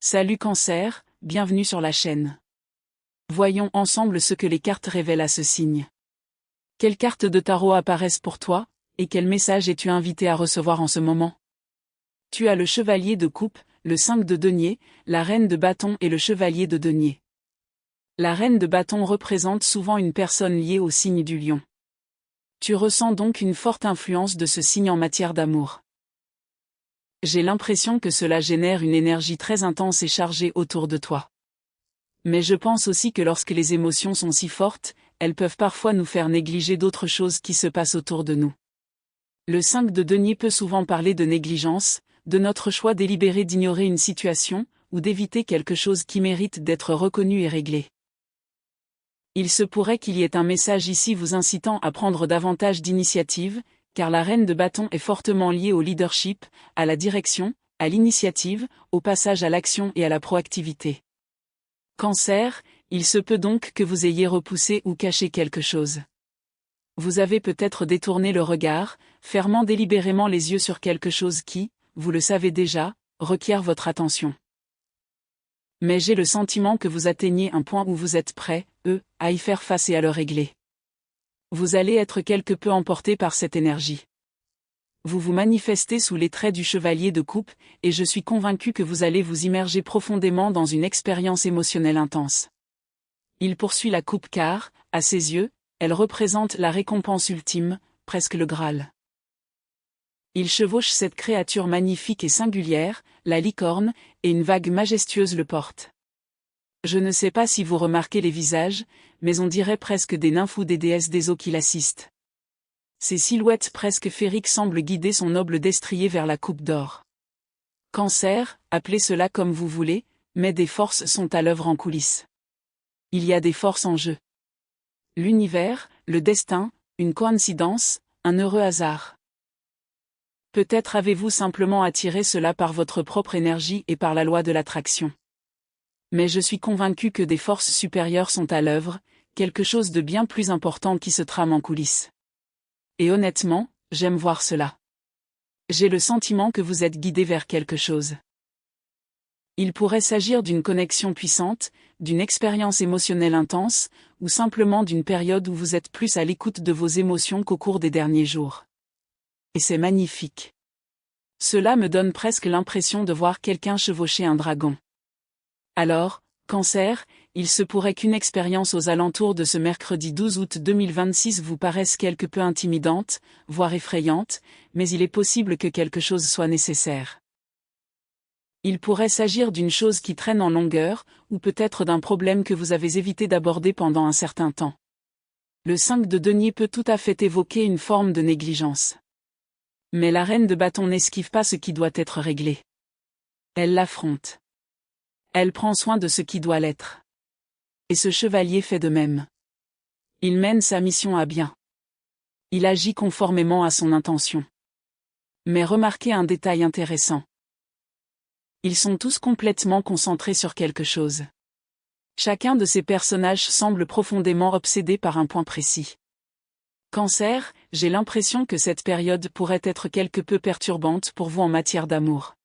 Salut Cancer, bienvenue sur la chaîne. Voyons ensemble ce que les cartes révèlent à ce signe. Quelles cartes de tarot apparaissent pour toi, et quel message es-tu invité à recevoir en ce moment? Tu as le chevalier de coupe, le 5 de denier, la reine de bâton et le chevalier de denier. La reine de bâton représente souvent une personne liée au signe du lion. Tu ressens donc une forte influence de ce signe en matière d'amour. J'ai l'impression que cela génère une énergie très intense et chargée autour de toi. Mais je pense aussi que lorsque les émotions sont si fortes, elles peuvent parfois nous faire négliger d'autres choses qui se passent autour de nous. Le 5 de denier peut souvent parler de négligence, de notre choix délibéré d'ignorer une situation, ou d'éviter quelque chose qui mérite d'être reconnu et réglé. Il se pourrait qu'il y ait un message ici vous incitant à prendre davantage d'initiative, car la reine de bâton est fortement liée au leadership, à la direction, à l'initiative, au passage à l'action et à la proactivité. Cancer, il se peut donc que vous ayez repoussé ou caché quelque chose. Vous avez peut-être détourné le regard, fermant délibérément les yeux sur quelque chose qui, vous le savez déjà, requiert votre attention. Mais j'ai le sentiment que vous atteignez un point où vous êtes prêt, à y faire face et à le régler. Vous allez être quelque peu emporté par cette énergie. Vous vous manifestez sous les traits du chevalier de coupe, et je suis convaincu que vous allez vous immerger profondément dans une expérience émotionnelle intense. Il poursuit la coupe car, à ses yeux, elle représente la récompense ultime, presque le Graal. Il chevauche cette créature magnifique et singulière, la licorne, et une vague majestueuse le porte. Je ne sais pas si vous remarquez les visages, mais on dirait presque des nymphes ou des déesses des eaux qui l'assistent. Ces silhouettes presque féeriques semblent guider son noble destrier vers la coupe d'or. Cancer, appelez cela comme vous voulez, mais des forces sont à l'œuvre en coulisses. Il y a des forces en jeu. L'univers, le destin, une coïncidence, un heureux hasard. Peut-être avez-vous simplement attiré cela par votre propre énergie et par la loi de l'attraction. Mais je suis convaincu que des forces supérieures sont à l'œuvre, quelque chose de bien plus important qui se trame en coulisses. Et honnêtement, j'aime voir cela. J'ai le sentiment que vous êtes guidé vers quelque chose. Il pourrait s'agir d'une connexion puissante, d'une expérience émotionnelle intense, ou simplement d'une période où vous êtes plus à l'écoute de vos émotions qu'au cours des derniers jours. Et c'est magnifique. Cela me donne presque l'impression de voir quelqu'un chevaucher un dragon. Alors, Cancer, il se pourrait qu'une expérience aux alentours de ce mercredi 12 août 2026 vous paraisse quelque peu intimidante, voire effrayante, mais il est possible que quelque chose soit nécessaire. Il pourrait s'agir d'une chose qui traîne en longueur, ou peut-être d'un problème que vous avez évité d'aborder pendant un certain temps. Le 5 de denier peut tout à fait évoquer une forme de négligence. Mais la reine de bâton n'esquive pas ce qui doit être réglé. Elle l'affronte. Elle prend soin de ce qui doit l'être. Et ce chevalier fait de même. Il mène sa mission à bien. Il agit conformément à son intention. Mais remarquez un détail intéressant. Ils sont tous complètement concentrés sur quelque chose. Chacun de ces personnages semble profondément obsédé par un point précis. Cancer, j'ai l'impression que cette période pourrait être quelque peu perturbante pour vous en matière d'amour.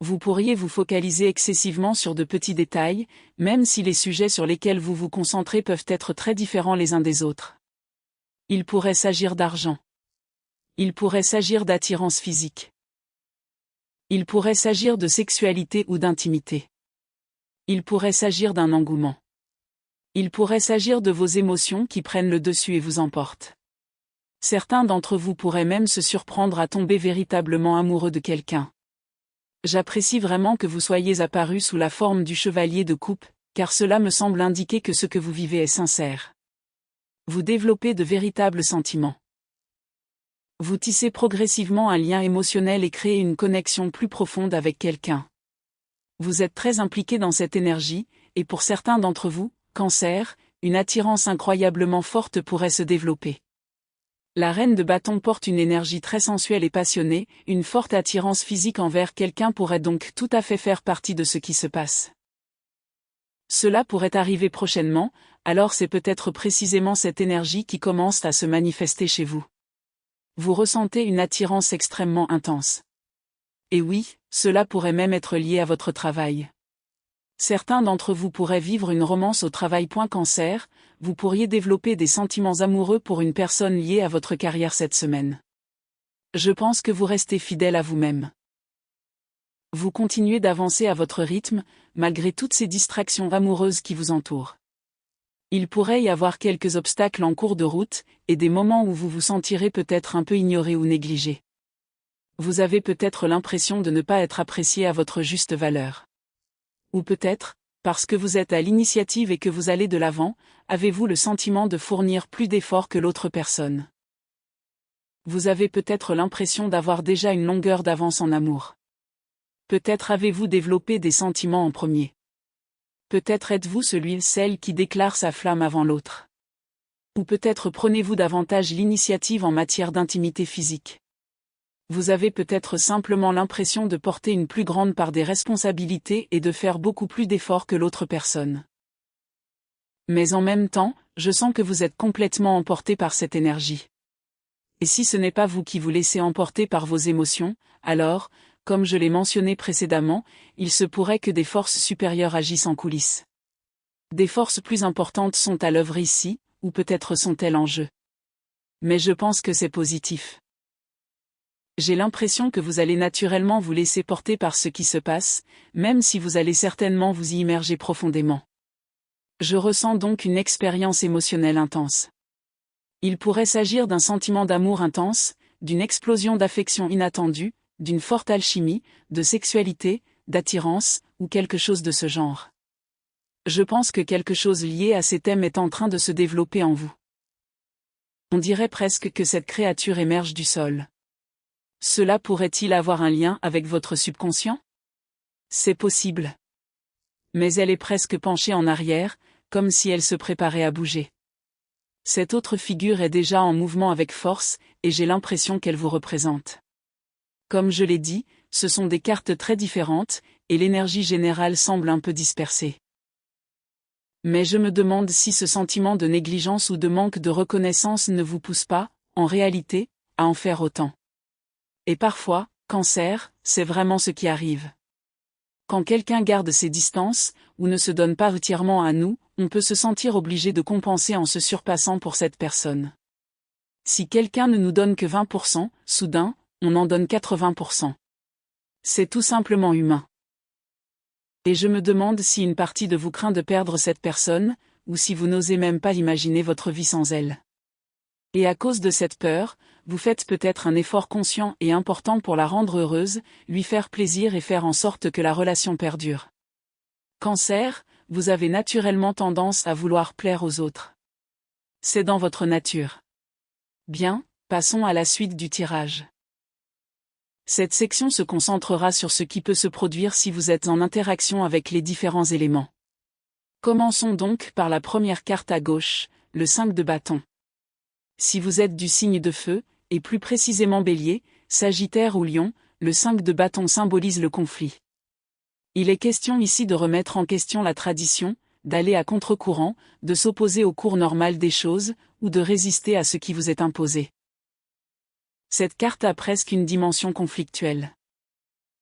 Vous pourriez vous focaliser excessivement sur de petits détails, même si les sujets sur lesquels vous vous concentrez peuvent être très différents les uns des autres. Il pourrait s'agir d'argent. Il pourrait s'agir d'attirance physique. Il pourrait s'agir de sexualité ou d'intimité. Il pourrait s'agir d'un engouement. Il pourrait s'agir de vos émotions qui prennent le dessus et vous emportent. Certains d'entre vous pourraient même se surprendre à tomber véritablement amoureux de quelqu'un. J'apprécie vraiment que vous soyez apparu sous la forme du chevalier de coupe, car cela me semble indiquer que ce que vous vivez est sincère. Vous développez de véritables sentiments. Vous tissez progressivement un lien émotionnel et créez une connexion plus profonde avec quelqu'un. Vous êtes très impliqué dans cette énergie, et pour certains d'entre vous, Cancer, une attirance incroyablement forte pourrait se développer. La reine de bâton porte une énergie très sensuelle et passionnée, une forte attirance physique envers quelqu'un pourrait donc tout à fait faire partie de ce qui se passe. Cela pourrait arriver prochainement, alors c'est peut-être précisément cette énergie qui commence à se manifester chez vous. Vous ressentez une attirance extrêmement intense. Et oui, cela pourrait même être lié à votre travail. Certains d'entre vous pourraient vivre une romance au travail. Cancer, vous pourriez développer des sentiments amoureux pour une personne liée à votre carrière cette semaine. Je pense que vous restez fidèle à vous-même. Vous continuez d'avancer à votre rythme, malgré toutes ces distractions amoureuses qui vous entourent. Il pourrait y avoir quelques obstacles en cours de route, et des moments où vous vous sentirez peut-être un peu ignoré ou négligé. Vous avez peut-être l'impression de ne pas être apprécié à votre juste valeur. Ou peut-être, parce que vous êtes à l'initiative et que vous allez de l'avant, avez-vous le sentiment de fournir plus d'efforts que l'autre personne. Vous avez peut-être l'impression d'avoir déjà une longueur d'avance en amour. Peut-être avez-vous développé des sentiments en premier. Peut-être êtes-vous celle qui déclare sa flamme avant l'autre. Ou peut-être prenez-vous davantage l'initiative en matière d'intimité physique. Vous avez peut-être simplement l'impression de porter une plus grande part des responsabilités et de faire beaucoup plus d'efforts que l'autre personne. Mais en même temps, je sens que vous êtes complètement emporté par cette énergie. Et si ce n'est pas vous qui vous laissez emporter par vos émotions, alors, comme je l'ai mentionné précédemment, il se pourrait que des forces supérieures agissent en coulisses. Des forces plus importantes sont à l'œuvre ici, ou peut-être sont-elles en jeu. Mais je pense que c'est positif. J'ai l'impression que vous allez naturellement vous laisser porter par ce qui se passe, même si vous allez certainement vous y immerger profondément. Je ressens donc une expérience émotionnelle intense. Il pourrait s'agir d'un sentiment d'amour intense, d'une explosion d'affection inattendue, d'une forte alchimie, de sexualité, d'attirance, ou quelque chose de ce genre. Je pense que quelque chose lié à ces thèmes est en train de se développer en vous. On dirait presque que cette créature émerge du sol. Cela pourrait-il avoir un lien avec votre subconscient? C'est possible. Mais elle est presque penchée en arrière, comme si elle se préparait à bouger. Cette autre figure est déjà en mouvement avec force, et j'ai l'impression qu'elle vous représente. Comme je l'ai dit, ce sont des cartes très différentes, et l'énergie générale semble un peu dispersée. Mais je me demande si ce sentiment de négligence ou de manque de reconnaissance ne vous pousse pas, en réalité, à en faire autant. Et parfois, Cancer, c'est vraiment ce qui arrive. Quand quelqu'un garde ses distances, ou ne se donne pas entièrement à nous, on peut se sentir obligé de compenser en se surpassant pour cette personne. Si quelqu'un ne nous donne que 20%, soudain, on en donne 80%. C'est tout simplement humain. Et je me demande si une partie de vous craint de perdre cette personne, ou si vous n'osez même pas imaginer votre vie sans elle. Et à cause de cette peur, vous faites peut-être un effort conscient et important pour la rendre heureuse, lui faire plaisir et faire en sorte que la relation perdure. Cancer, vous avez naturellement tendance à vouloir plaire aux autres. C'est dans votre nature. Bien, passons à la suite du tirage. Cette section se concentrera sur ce qui peut se produire si vous êtes en interaction avec les différents éléments. Commençons donc par la première carte à gauche, le 5 de bâton. Si vous êtes du signe de feu, et plus précisément Bélier, Sagittaire ou Lion, le 5 de bâton symbolise le conflit. Il est question ici de remettre en question la tradition, d'aller à contre-courant, de s'opposer au cours normal des choses, ou de résister à ce qui vous est imposé. Cette carte a presque une dimension conflictuelle.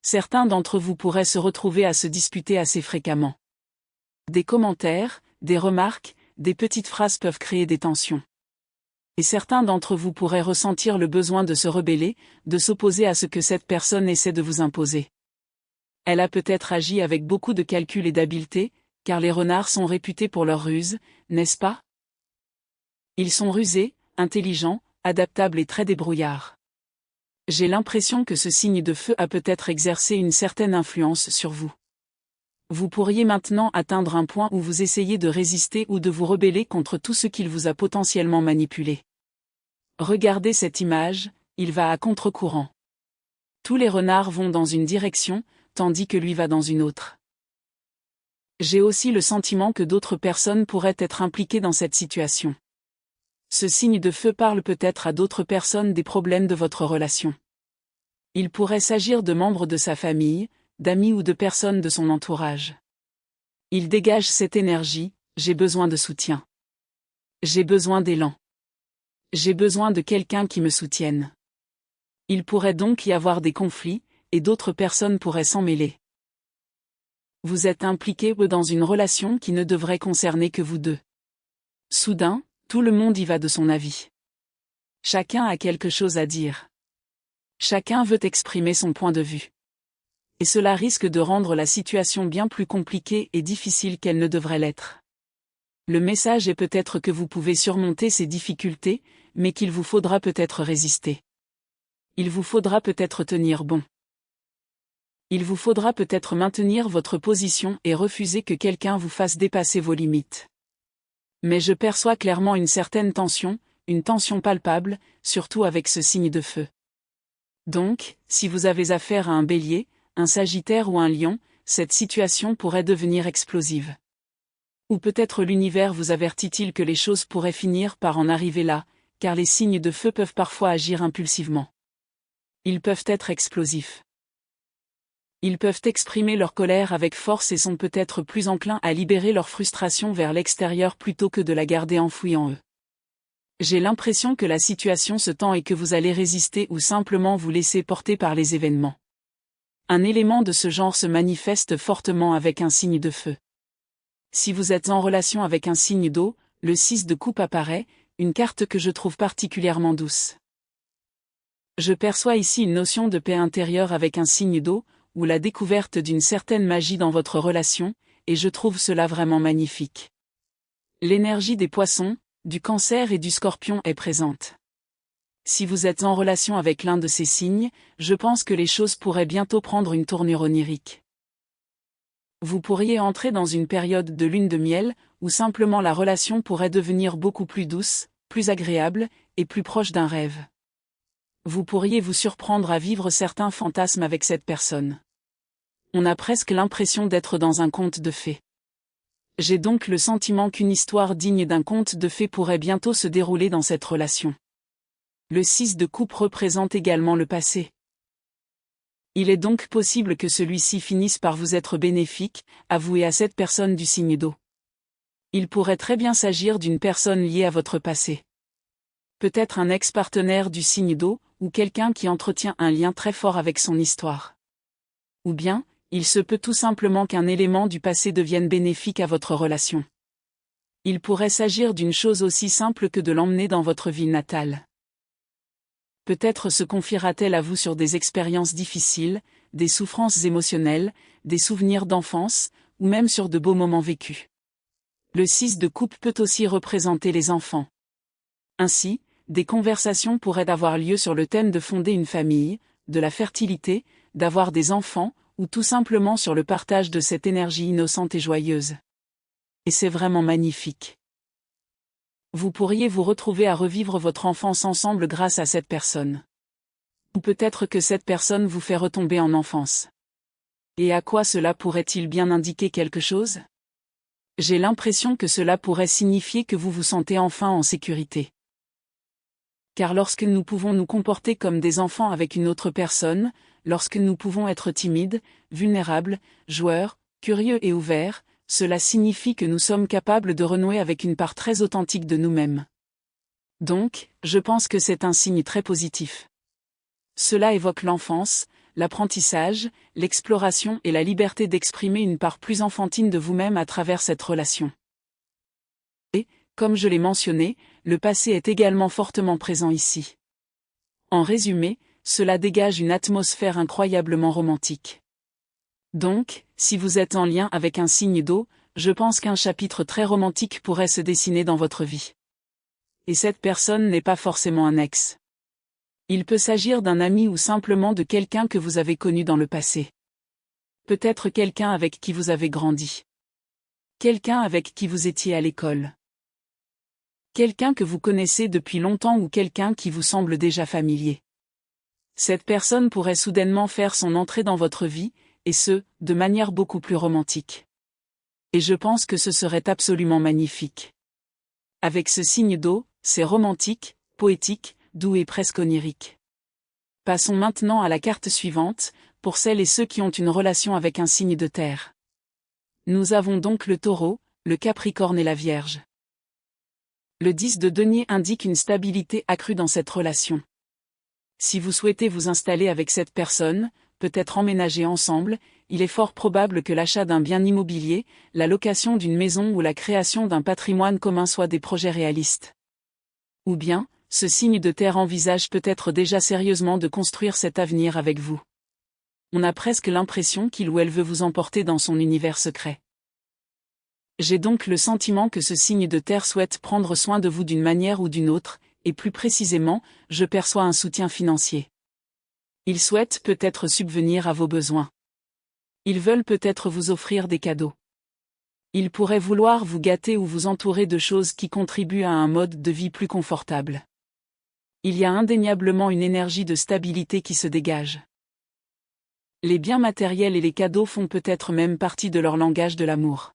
Certains d'entre vous pourraient se retrouver à se disputer assez fréquemment. Des commentaires, des remarques, des petites phrases peuvent créer des tensions. Et certains d'entre vous pourraient ressentir le besoin de se rebeller, de s'opposer à ce que cette personne essaie de vous imposer. Elle a peut-être agi avec beaucoup de calcul et d'habileté, car les renards sont réputés pour leur ruse, n'est-ce pas? Ils sont rusés, intelligents, adaptables et très débrouillards. J'ai l'impression que ce signe de feu a peut-être exercé une certaine influence sur vous. Vous pourriez maintenant atteindre un point où vous essayez de résister ou de vous rebeller contre tout ce qu'il vous a potentiellement manipulé. Regardez cette image, il va à contre-courant. Tous les renards vont dans une direction, tandis que lui va dans une autre. J'ai aussi le sentiment que d'autres personnes pourraient être impliquées dans cette situation. Ce signe de feu parle peut-être à d'autres personnes des problèmes de votre relation. Il pourrait s'agir de membres de sa famille, d'amis ou de personnes de son entourage. Il dégage cette énergie, j'ai besoin de soutien. J'ai besoin d'élan. J'ai besoin de quelqu'un qui me soutienne. Il pourrait donc y avoir des conflits, et d'autres personnes pourraient s'en mêler. Vous êtes impliqué dans une relation qui ne devrait concerner que vous deux. Soudain, tout le monde y va de son avis. Chacun a quelque chose à dire. Chacun veut exprimer son point de vue. Et cela risque de rendre la situation bien plus compliquée et difficile qu'elle ne devrait l'être. Le message est peut-être que vous pouvez surmonter ces difficultés, mais qu'il vous faudra peut-être résister. Il vous faudra peut-être tenir bon. Il vous faudra peut-être maintenir votre position et refuser que quelqu'un vous fasse dépasser vos limites. Mais je perçois clairement une certaine tension, une tension palpable, surtout avec ce signe de feu. Donc, si vous avez affaire à un bélier, un sagittaire ou un lion, cette situation pourrait devenir explosive. Ou peut-être l'univers vous avertit-il que les choses pourraient finir par en arriver là, car les signes de feu peuvent parfois agir impulsivement. Ils peuvent être explosifs. Ils peuvent exprimer leur colère avec force et sont peut-être plus enclins à libérer leur frustration vers l'extérieur plutôt que de la garder enfouie en eux. J'ai l'impression que la situation se tend et que vous allez résister ou simplement vous laisser porter par les événements. Un élément de ce genre se manifeste fortement avec un signe de feu. Si vous êtes en relation avec un signe d'eau, le 6 de coupe apparaît, une carte que je trouve particulièrement douce. Je perçois ici une notion de paix intérieure avec un signe d'eau, ou la découverte d'une certaine magie dans votre relation, et je trouve cela vraiment magnifique. L'énergie des poissons, du cancer et du scorpion est présente. Si vous êtes en relation avec l'un de ces signes, je pense que les choses pourraient bientôt prendre une tournure onirique. Vous pourriez entrer dans une période de lune de miel, où simplement la relation pourrait devenir beaucoup plus douce, plus agréable, et plus proche d'un rêve. Vous pourriez vous surprendre à vivre certains fantasmes avec cette personne. On a presque l'impression d'être dans un conte de fées. J'ai donc le sentiment qu'une histoire digne d'un conte de fées pourrait bientôt se dérouler dans cette relation. Le 6 de coupe représente également le passé. Il est donc possible que celui-ci finisse par vous être bénéfique, avoué à cette personne du signe d'eau. Il pourrait très bien s'agir d'une personne liée à votre passé. Peut-être un ex-partenaire du signe d'eau, ou quelqu'un qui entretient un lien très fort avec son histoire. Ou bien, il se peut tout simplement qu'un élément du passé devienne bénéfique à votre relation. Il pourrait s'agir d'une chose aussi simple que de l'emmener dans votre ville natale. Peut-être se confiera-t-elle à vous sur des expériences difficiles, des souffrances émotionnelles, des souvenirs d'enfance, ou même sur de beaux moments vécus. Le 6 de coupe peut aussi représenter les enfants. Ainsi, des conversations pourraient avoir lieu sur le thème de fonder une famille, de la fertilité, d'avoir des enfants, ou tout simplement sur le partage de cette énergie innocente et joyeuse. Et c'est vraiment magnifique. Vous pourriez vous retrouver à revivre votre enfance ensemble grâce à cette personne. Ou peut-être que cette personne vous fait retomber en enfance. Et à quoi cela pourrait-il bien indiquer quelque chose ? J'ai l'impression que cela pourrait signifier que vous vous sentez enfin en sécurité. Car lorsque nous pouvons nous comporter comme des enfants avec une autre personne, lorsque nous pouvons être timides, vulnérables, joueurs, curieux et ouverts, cela signifie que nous sommes capables de renouer avec une part très authentique de nous-mêmes. Donc, je pense que c'est un signe très positif. Cela évoque l'enfance, l'apprentissage, l'exploration et la liberté d'exprimer une part plus enfantine de vous-même à travers cette relation. Et, comme je l'ai mentionné, le passé est également fortement présent ici. En résumé, cela dégage une atmosphère incroyablement romantique. Donc, si vous êtes en lien avec un signe d'eau, je pense qu'un chapitre très romantique pourrait se dessiner dans votre vie. Et cette personne n'est pas forcément un ex. Il peut s'agir d'un ami ou simplement de quelqu'un que vous avez connu dans le passé. Peut-être quelqu'un avec qui vous avez grandi. Quelqu'un avec qui vous étiez à l'école. Quelqu'un que vous connaissez depuis longtemps ou quelqu'un qui vous semble déjà familier. Cette personne pourrait soudainement faire son entrée dans votre vie, et ce, de manière beaucoup plus romantique. Et je pense que ce serait absolument magnifique. Avec ce signe d'eau, c'est romantique, poétique, doux et presque onirique. Passons maintenant à la carte suivante, pour celles et ceux qui ont une relation avec un signe de terre. Nous avons donc le Taureau, le Capricorne et la Vierge. Le 10 de denier indique une stabilité accrue dans cette relation. Si vous souhaitez vous installer avec cette personne, peut-être emménager ensemble, il est fort probable que l'achat d'un bien immobilier, la location d'une maison ou la création d'un patrimoine commun soient des projets réalistes. Ou bien, ce signe de terre envisage peut-être déjà sérieusement de construire cet avenir avec vous. On a presque l'impression qu'il ou elle veut vous emporter dans son univers secret. J'ai donc le sentiment que ce signe de terre souhaite prendre soin de vous d'une manière ou d'une autre, et plus précisément, je perçois un soutien financier. Ils souhaitent peut-être subvenir à vos besoins. Ils veulent peut-être vous offrir des cadeaux. Ils pourraient vouloir vous gâter ou vous entourer de choses qui contribuent à un mode de vie plus confortable. Il y a indéniablement une énergie de stabilité qui se dégage. Les biens matériels et les cadeaux font peut-être même partie de leur langage de l'amour.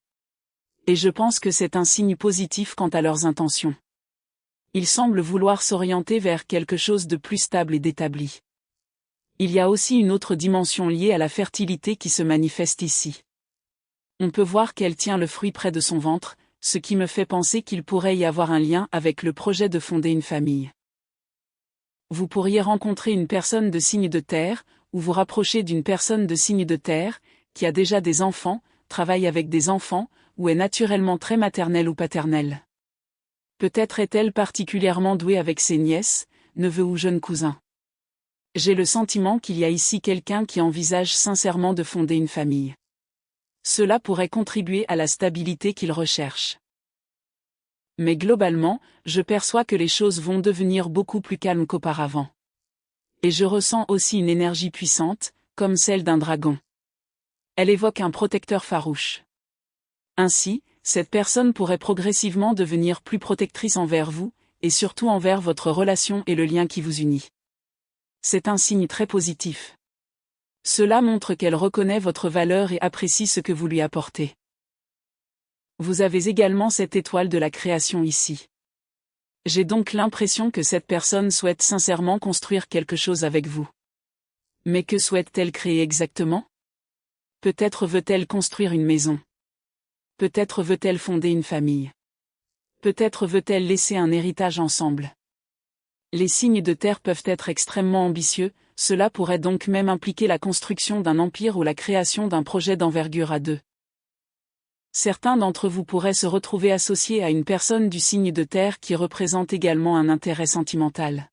Et je pense que c'est un signe positif quant à leurs intentions. Ils semblent vouloir s'orienter vers quelque chose de plus stable et d'établi. Il y a aussi une autre dimension liée à la fertilité qui se manifeste ici. On peut voir qu'elle tient le fruit près de son ventre, ce qui me fait penser qu'il pourrait y avoir un lien avec le projet de fonder une famille. Vous pourriez rencontrer une personne de signe de terre, ou vous rapprocher d'une personne de signe de terre, qui a déjà des enfants, travaille avec des enfants, ou est naturellement très maternelle ou paternelle. Peut-être est-elle particulièrement douée avec ses nièces, neveux ou jeunes cousins. J'ai le sentiment qu'il y a ici quelqu'un qui envisage sincèrement de fonder une famille. Cela pourrait contribuer à la stabilité qu'il recherche. Mais globalement, je perçois que les choses vont devenir beaucoup plus calmes qu'auparavant. Et je ressens aussi une énergie puissante, comme celle d'un dragon. Elle évoque un protecteur farouche. Ainsi, cette personne pourrait progressivement devenir plus protectrice envers vous, et surtout envers votre relation et le lien qui vous unit. C'est un signe très positif. Cela montre qu'elle reconnaît votre valeur et apprécie ce que vous lui apportez. Vous avez également cette étoile de la création ici. J'ai donc l'impression que cette personne souhaite sincèrement construire quelque chose avec vous. Mais que souhaite-t-elle créer exactement? Peut-être veut-elle construire une maison. Peut-être veut-elle fonder une famille. Peut-être veut-elle laisser un héritage ensemble. Les signes de terre peuvent être extrêmement ambitieux, cela pourrait donc même impliquer la construction d'un empire ou la création d'un projet d'envergure à deux. Certains d'entre vous pourraient se retrouver associés à une personne du signe de terre qui représente également un intérêt sentimental.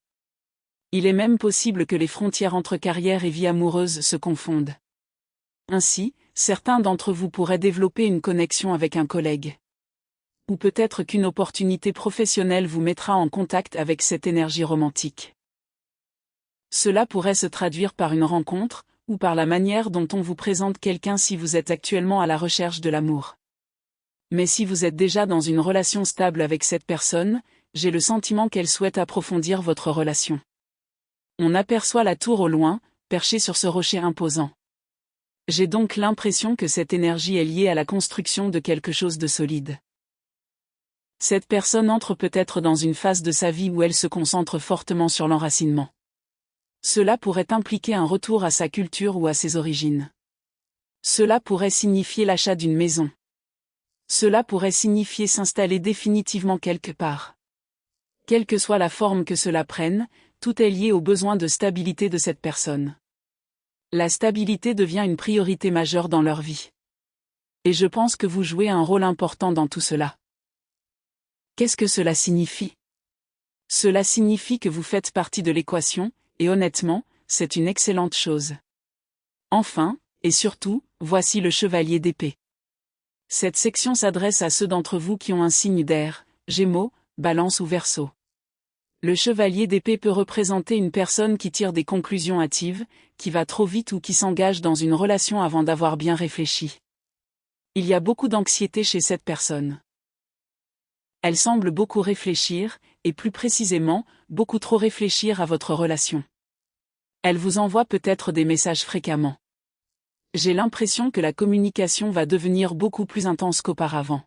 Il est même possible que les frontières entre carrière et vie amoureuse se confondent. Ainsi, certains d'entre vous pourraient développer une connexion avec un collègue. Ou peut-être qu'une opportunité professionnelle vous mettra en contact avec cette énergie romantique. Cela pourrait se traduire par une rencontre, ou par la manière dont on vous présente quelqu'un si vous êtes actuellement à la recherche de l'amour. Mais si vous êtes déjà dans une relation stable avec cette personne, j'ai le sentiment qu'elle souhaite approfondir votre relation. On aperçoit la tour au loin, perchée sur ce rocher imposant. J'ai donc l'impression que cette énergie est liée à la construction de quelque chose de solide. Cette personne entre peut-être dans une phase de sa vie où elle se concentre fortement sur l'enracinement. Cela pourrait impliquer un retour à sa culture ou à ses origines. Cela pourrait signifier l'achat d'une maison. Cela pourrait signifier s'installer définitivement quelque part. Quelle que soit la forme que cela prenne, tout est lié au besoin de stabilité de cette personne. La stabilité devient une priorité majeure dans leur vie. Et je pense que vous jouez un rôle important dans tout cela. Qu'est-ce que cela signifie? Cela signifie que vous faites partie de l'équation, et honnêtement, c'est une excellente chose. Enfin, et surtout, voici le chevalier d'épée. Cette section s'adresse à ceux d'entre vous qui ont un signe d'air, Gémeaux, Balance ou Verseau. Le chevalier d'épée peut représenter une personne qui tire des conclusions hâtives, qui va trop vite ou qui s'engage dans une relation avant d'avoir bien réfléchi. Il y a beaucoup d'anxiété chez cette personne. Elle semble beaucoup réfléchir, et plus précisément, beaucoup trop réfléchir à votre relation. Elle vous envoie peut-être des messages fréquemment. J'ai l'impression que la communication va devenir beaucoup plus intense qu'auparavant.